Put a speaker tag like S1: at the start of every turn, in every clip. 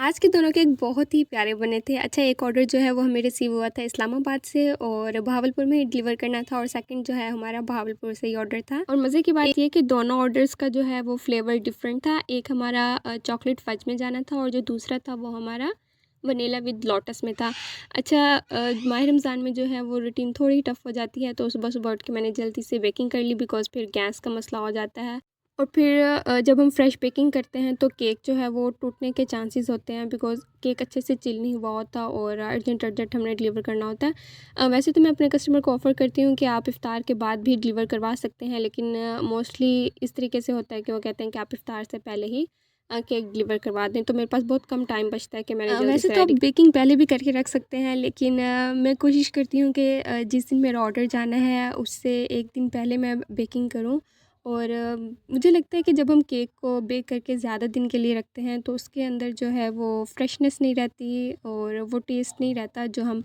S1: आज के दोनों केक बहुत ही प्यारे बने थे। अच्छा, एक ऑर्डर जो है वो हमें रिसीव हुआ था इस्लामाबाद से और भावलपुर में डिलीवर करना था, और सेकंड जो है हमारा भावलपुर से ही ऑर्डर था। और मज़े की बात ये कि दोनों ऑर्डर्स का जो है वो फ्लेवर डिफरेंट था। एक हमारा चॉकलेट फज में जाना था और जो दूसरा था वो हमारा वनीला विद लोटस में था। अच्छा, माह रमज़ान में जो है वो रूटीन थोड़ी टफ़ हो जाती है, तो सुबह सुबह उठ के मैंने जल्दी से बेकिंग कर ली, बिकॉज़ फिर गैस का मसला हो जाता है। और फिर जब हम फ्रेश बेकिंग करते हैं तो केक जो है वो टूटने के चांसेस होते हैं, बिकॉज़ केक अच्छे से चिल नहीं हुआ होता और अर्जेंट अर्जेंट हमने डिलीवर करना होता है। वैसे तो मैं अपने कस्टमर को ऑफ़र करती हूँ कि आप इफ़्तार के बाद भी डिलीवर करवा सकते हैं, लेकिन मोस्टली इस तरीके से होता है कि वो कहते हैं कि आप इफ़्तार से पहले ही केक डिलीवर करवा दें। तो मेरे पास बहुत कम टाइम बचता है कि मैंने जल्दी
S2: वैसे
S1: से
S2: तो आप
S1: रेडी
S2: बेकिंग पहले भी करके रख सकते हैं, लेकिन मैं कोशिश करती हूँ कि जिस दिन मेरा ऑर्डर जाना है उससे एक दिन पहले मैं बेकिंग करूँ। और मुझे लगता है कि जब हम केक को बेक करके ज़्यादा दिन के लिए रखते हैं तो उसके अंदर जो है वो फ्रेशनेस नहीं रहती और वो टेस्ट नहीं रहता जो हम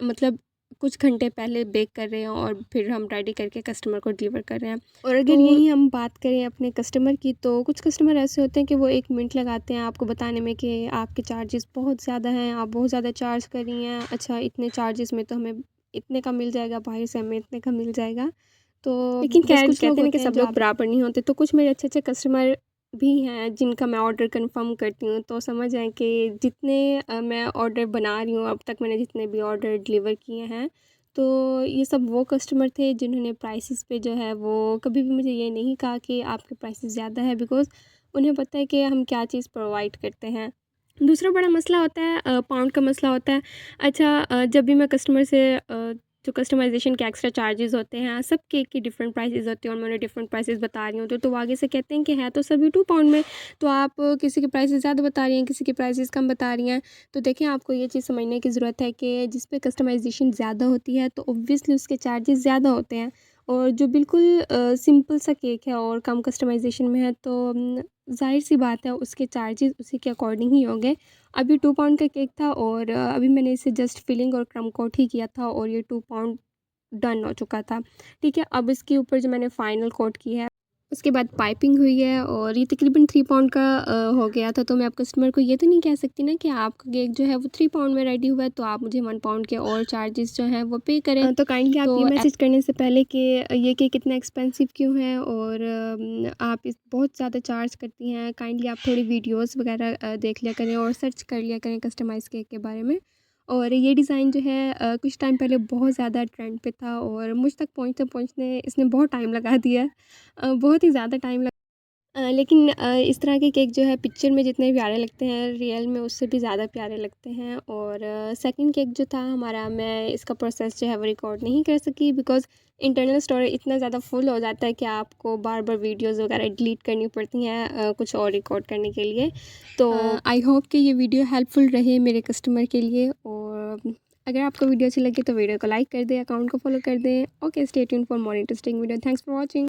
S2: मतलब कुछ घंटे पहले बेक कर रहे हैं और फिर हम रेडी करके कस्टमर को डिलीवर कर रहे हैं। और अगर
S1: तो
S2: यही हम बात करें अपने कस्टमर की, तो कुछ कस्टमर ऐसे होते हैं कि वो 1 मिनट लगाते हैं आपको बताने में कि आपके चार्जेस बहुत ज़्यादा हैं, आप बहुत ज़्यादा चार्ज कर रही हैं। अच्छा, इतने चार्जेस में तो हमें इतने का मिल जाएगा, बाहर से हमें इतने का मिल जाएगा। तो
S1: लेकिन
S2: बस
S1: खैर
S2: कुछ लोग
S1: कहते हैं ना कि
S2: होते हैं
S1: सब
S2: जो
S1: लोग
S2: आप
S1: बराबर नहीं होते, तो कुछ मेरे अच्छे-अच्छे कस्टमर भी हैं जिनका मैं ऑर्डर कंफर्म करती हूँ। तो समझ जाएँ कि जितने मैं ऑर्डर बना रही हूँ, अब तक मैंने जितने भी ऑर्डर डिलीवर किए हैं, तो ये सब वो कस्टमर थे जिन्होंने प्राइसेस पे जो है वो कभी भी मुझे ये नहीं कहा कि आपके प्राइसेस ज़्यादा है, बिकॉज़ उन्हें पता है कि हम क्या चीज़ प्रोवाइड करते हैं। दूसरा बड़ा मसला होता है पाउंड का मसला होता है। अच्छा, जब भी मैं कस्टमर से जो कस्टमाइज़ेशन के एक्स्ट्रा चार्जेस होते हैं, सब केक की डिफरेंट प्राइसेस होते हैं और मैं उन्हें डिफरेंट प्राइसेस बता रही हूँ, तो वो आगे से कहते हैं कि है तो सभी 2 पाउंड में, तो आप किसी के प्राइसेस ज़्यादा बता रही हैं, किसी के प्राइसेस कम बता रही हैं। तो देखें, आपको ये चीज़ समझने की ज़रूरत है कि जिस पे कस्टमाइज़ेशन ज़्यादा होती है तो ऑब्वियसली उसके चार्जेस ज़्यादा होते हैं, और जो बिल्कुल सिंपल सा केक है और कम कस्टमाइज़ेशन में है तो ज़ाहिर-सी बात है उसके चार्जेस उसी के अकॉर्डिंग ही होंगे। अभी 2 पाउंड का केक था और अभी मैंने इसे जस्ट फिलिंग और क्रम्ब कोट ही किया था और ये 2 पाउंड डन हो चुका था। ठीक है, अब इसके ऊपर जो मैंने फाइनल कोट की है, उसके बाद पाइपिंग हुई है और ये तकरीबन 3 पाउंड का हो गया था। तो मैं अब कस्टमर को ये तो नहीं कह सकती ना कि आपका केक जो है वो 3 पाउंड में रेडी हुआ है, तो आप मुझे 1 पाउंड के और चार्जेस जो हैं वो पे करें। तो काइंडली आप ये
S2: तो
S1: मैसेज करने से पहले कि ये केक इतना एक्सपेंसिव क्यों है और आप इस बहुत ज़्यादा चार्ज करती हैं, काइंडली आप थोड़ी वीडियोस वगैरह देख लिया करें और सर्च कर लिया करें कस्टमाइज़ केक के बारे में। और ये डिज़ाइन जो है कुछ टाइम पहले बहुत ज़्यादा ट्रेंड पे था और मुझ तक पहुँचते-पहुँचते इसने बहुत टाइम लगा दिया है। बहुत ही ज़्यादा टाइम लेकिन इस तरह के केक जो है पिक्चर में जितने प्यारे लगते हैं, रियल में उससे भी ज़्यादा प्यारे लगते हैं। और सेकंड केक जो था हमारा, मैं इसका प्रोसेस जो है वो रिकॉर्ड नहीं कर सकी, बिकॉज़ इंटरनल स्टोरेज इतना ज़्यादा फुल हो जाता है कि आपको बार-बार वीडियोज़ वगैरह डिलीट करनी पड़ती हैं कुछ और रिकॉर्ड करने के लिए। तो
S2: आई होप कि ये वीडियो हेल्पफुल रहे मेरे कस्टमर के लिए, और अगर आपको वीडियो अच्छी लगी तो वीडियो को लाइक कर दें, अकाउंट को फॉलो कर दें। Okay, stay tuned for more interesting video. Thanks for watching.